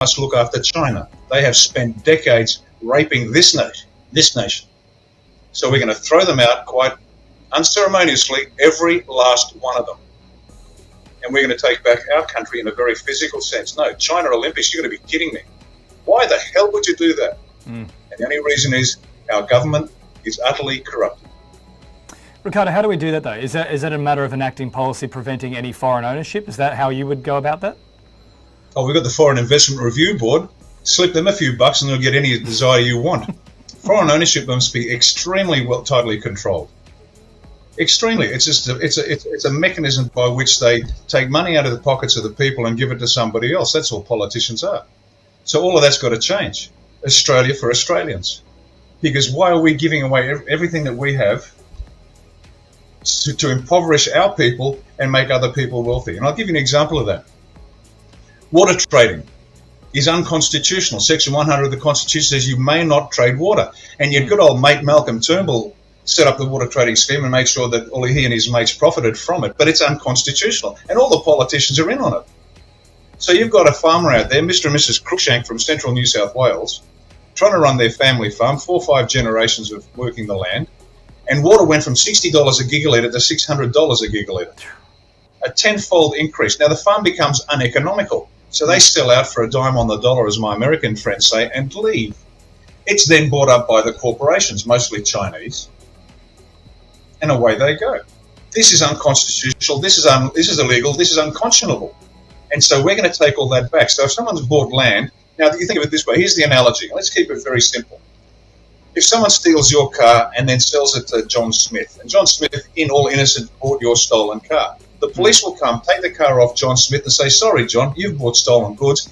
must look after China. They have spent decades raping this nation. So we're going to throw them out quite unceremoniously, every last one of them. And we're going to take back our country in a very physical sense. No, China Olympics, you're going to be kidding me. Why the hell would you do that? And the only reason is our government is utterly corrupted. Ricardo, how do we do that though? Is that a matter of enacting policy preventing any foreign ownership? Is that how you would go about that? Oh, we've got the Foreign Investment Review Board. Slip them a few bucks and they'll get any desire you want. Foreign ownership must be extremely well, tightly controlled. Extremely. It's just it's a mechanism by which they take money out of the pockets of the people and give it to somebody else. That's all politicians are. So all of that's got to change. Australia for Australians. Because why are we giving away everything that we have to impoverish our people and make other people wealthy? And I'll give you an example of that. Water trading is unconstitutional. Section 100 of the Constitution says you may not trade water. And your good old mate Malcolm Turnbull set up the water trading scheme and made sure that all he and his mates profited from it. But it's unconstitutional. And all the politicians are in on it. So you've got a farmer out there, Mr. and Mrs. Cruikshank from central New South Wales, trying to run their family farm, 4 or 5 generations of working the land, and water went from $60 a gigalitre to $600 a gigalitre. A tenfold increase. Now the farm becomes uneconomical. So they sell out for a dime on the dollar, as my American friends say, and leave. It's then bought up by the corporations, mostly Chinese, and away they go. This is unconstitutional, this is illegal, this is unconscionable. And so we're going to take all that back. So if someone's bought land, now you think of it this way, here's the analogy. Let's keep it very simple. If someone steals your car and then sells it to John Smith, and John Smith, in all innocence, bought your stolen car, the police will come, take the car off John Smith and say, sorry, John, you've bought stolen goods.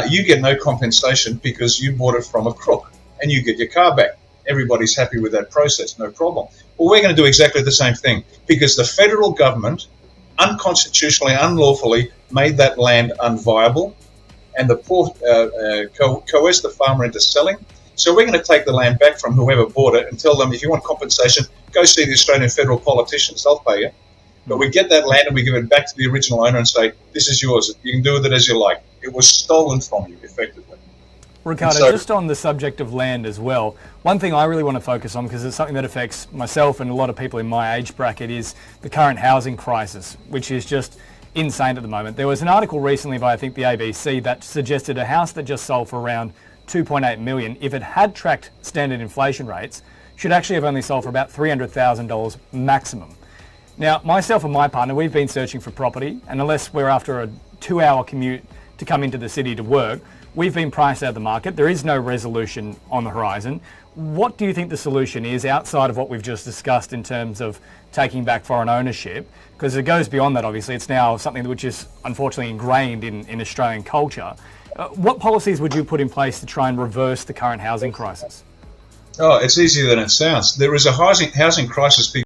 You get no compensation because you bought it from a crook, and you get your car back. Everybody's happy with that process, no problem. Well, we're going to do exactly the same thing because the federal government unconstitutionally, unlawfully made that land unviable, and the port coerced the farmer into selling. So we're going to take the land back from whoever bought it and tell them, if you want compensation, go see the Australian federal politicians, they'll pay you. But we get that land and we give it back to the original owner and say, this is yours, you can do with it as you like. It was stolen from you, effectively. Ricardo, just on the subject of land as well, one thing I really want to focus on, because it's something that affects myself and a lot of people in my age bracket, is the current housing crisis, which is just insane at the moment. There was an article recently by, I think, the ABC that suggested a house that just sold for around 2.8 million, if it had tracked standard inflation rates, should actually have only sold for about $300,000 maximum. Now, myself and my partner, we've been searching for property, and unless we're after a 2-hour commute to come into the city to work, we've been priced out of the market. There is no resolution on the horizon. What do you think the solution is outside of what we've just discussed in terms of taking back foreign ownership? Because it goes beyond that, obviously. It's now something which is unfortunately ingrained in Australian culture. What policies would you put in place to try and reverse the current housing crisis? Oh, it's easier than it sounds. There is a housing crisis